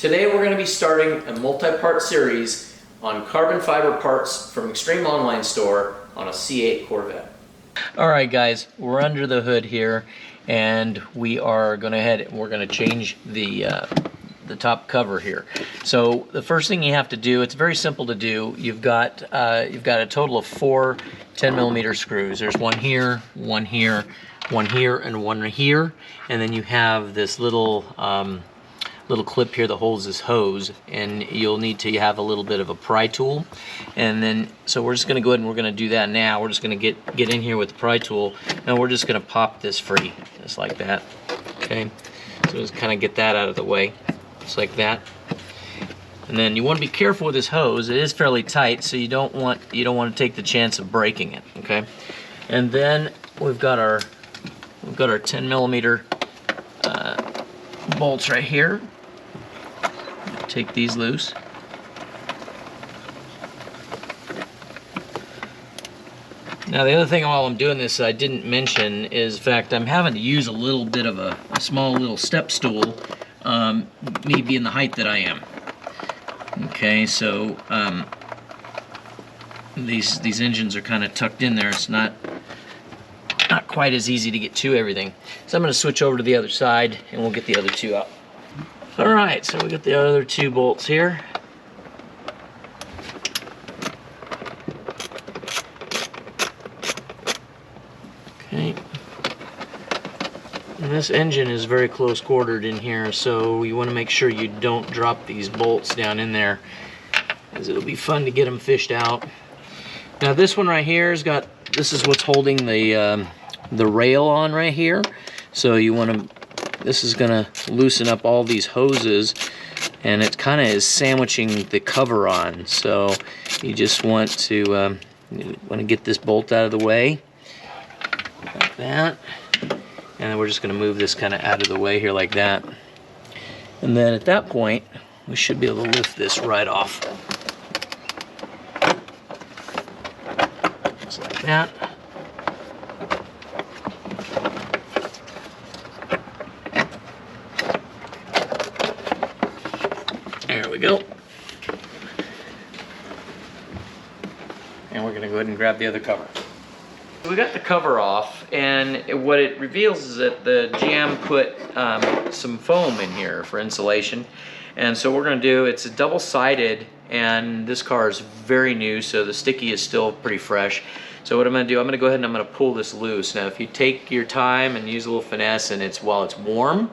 Today we're going to be starting a multi-part series on carbon fiber parts from Extreme Online Store on a C8 Corvette. Alright guys, we're under the hood here and we are going to change the top cover here. So the first thing you have to do, it's very simple to do. You've got a total of 4 10mm screws. There's one here, one here, one here, and one here, and then you have this little clip here that holds this hose, and you'll need to have a little bit of a pry tool. And then so we're just going to go ahead and we're going to do that now. We're just going to get in here with the pry tool, and we're just going to pop this free, just like that. Okay, so just kind of get that out of the way, just like that. And then you want to be careful with this hose. It is fairly tight, so you don't want to take the chance of breaking it. Okay, and then we've got our 10mm bolts right here. Take these loose. Now the other thing while I'm doing this I didn't mention is, in fact, I'm having to use a little bit of a small little step stool, me being the height that I am. Okay, so these engines are kind of tucked in there. It's not quite as easy to get to everything. So I'm going to switch over to the other side and we'll get the other two out. Alright, so we got the other 2 bolts here. Okay. And this engine is very close quartered in here, so you want to make sure you don't drop these bolts down in there, as it'll be fun to get them fished out. Now this one right here this is what's holding the rail on right here. So you want to, this is going to loosen up all these hoses, and it kind of is sandwiching the cover on. So you just want to get this bolt out of the way, like that. And then we're just going to move this kind of out of the way here like that. And then at that point, we should be able to lift this right off. Just like that. There we go. And we're going to go ahead and grab the other cover. We got the cover off, and what it reveals is that the GM put some foam in here for insulation. And so what we're going to do, it's a double-sided, and this car is very new, so the sticky is still pretty fresh. So what I'm going to do, I'm going to go ahead and I'm going to pull this loose. Now if you take your time and use a little finesse, and while it's warm,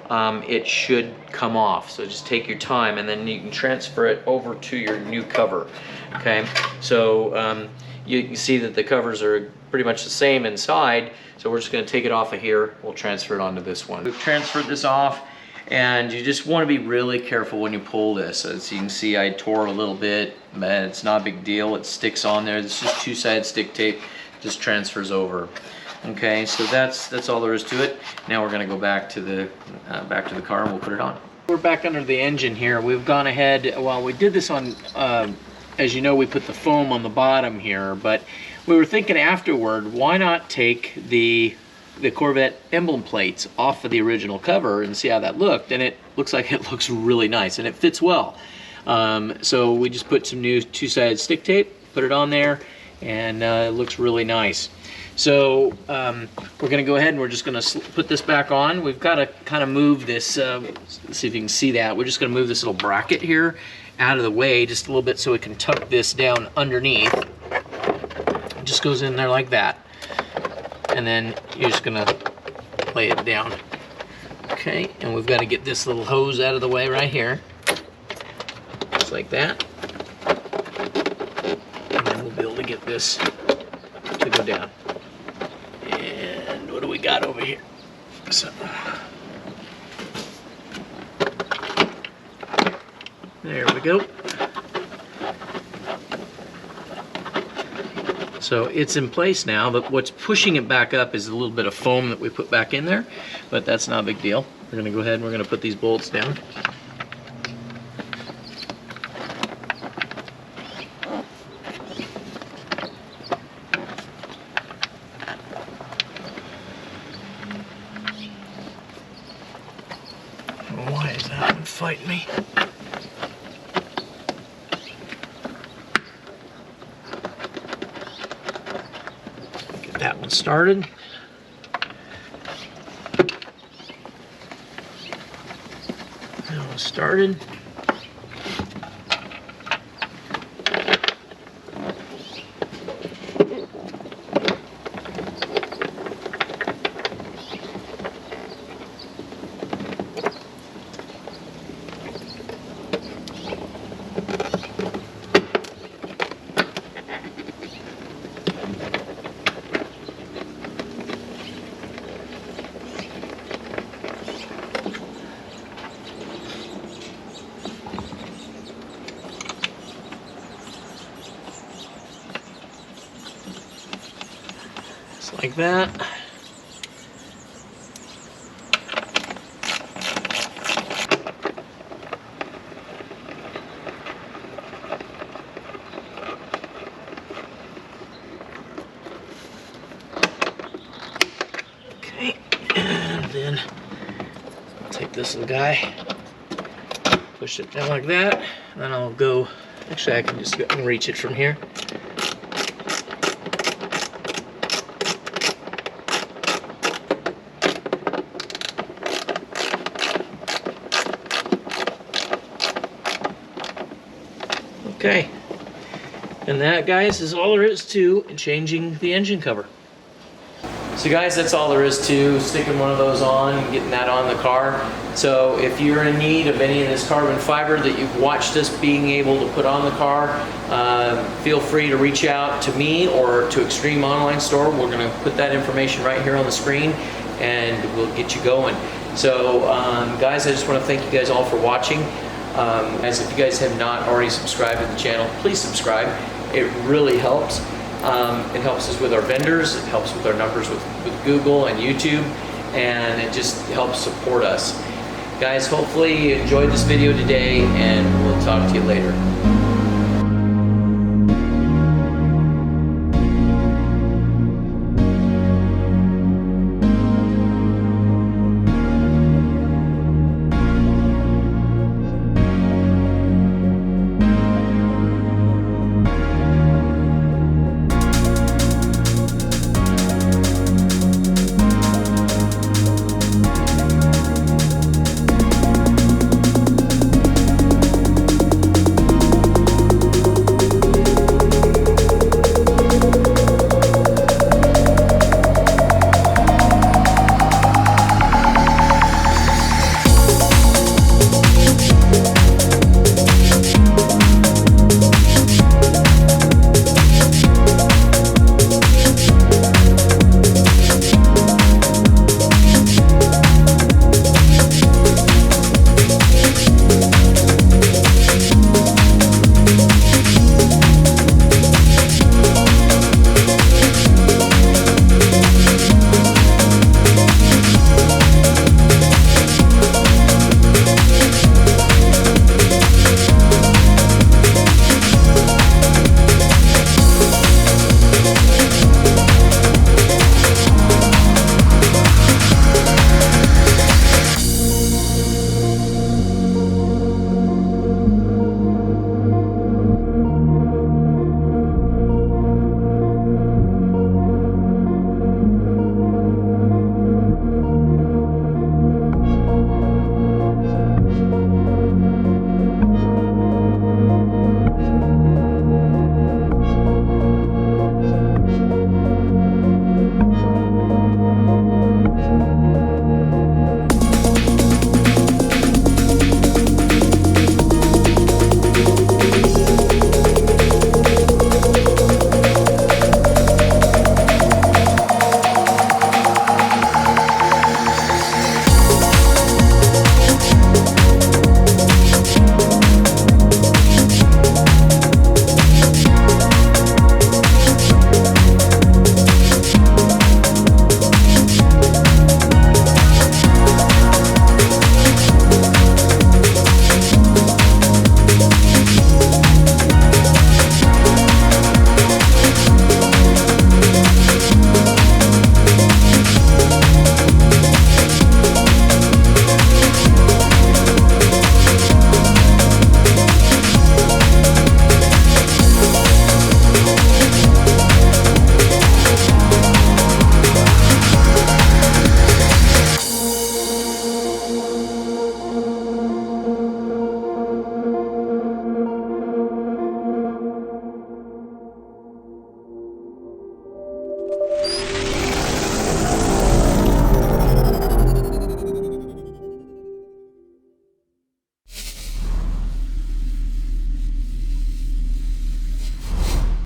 it should come off. So just take your time, and then you can transfer it over to your new cover. Okay, so you can see that the covers are pretty much the same inside, so we're just going to take it off of here. We'll transfer it onto this one. We've transferred this off, and you just want to be really careful when you pull this. As you can see, I tore a little bit, but it's not a big deal. It sticks on there. This is 2-sided stick tape, just transfers over. Okay, so that's all there is to it. Now we're going to go back to the car and we'll put it on. We're back under the engine here. We've gone ahead, well, we did this on, as you know, we put the foam on the bottom here, but we were thinking afterward, why not take the Corvette emblem plates off of the original cover and see how that looked? And it looks like it looks really nice, and it fits well. So we just put some new 2-sided stick tape, put it on there, and it looks really nice. So we're going to go ahead and we're just going to put this back on. We've got to kind of move this, let's see if you can see that. We're just going to move this little bracket here out of the way just a little bit so we can tuck this down underneath. It just goes in there like that. And then you're just going to lay it down. Okay, and we've got to get this little hose out of the way right here. Just like that. And then we'll be able to get this to go down. And what do we got over here? So, there we go. So it's in place now, but what's pushing it back up is a little bit of foam that we put back in there, but that's not a big deal. We're going to go ahead and we're going to put these bolts down. Why is that one fighting me. Get that one started. That one started. Like that. Okay, and then I'll take this little guy, push it down like that, and then I'll go, actually I can just go and reach it from here. Okay, and that, guys, is all there is to changing the engine cover. So guys, that's all there is to sticking one of those on and getting that on the car. So if you're in need of any of this carbon fiber that you've watched us being able to put on the car, feel free to reach out to me or to Extreme Online Store. We're going to put that information right here on the screen and we'll get you going. So guys, I just want to thank you guys all for watching. As if you guys have not already subscribed to the channel, please subscribe. It really helps. It helps us with our vendors, it helps with our numbers with Google and YouTube, and it just helps support us. Guys, hopefully you enjoyed this video today, and we'll talk to you later.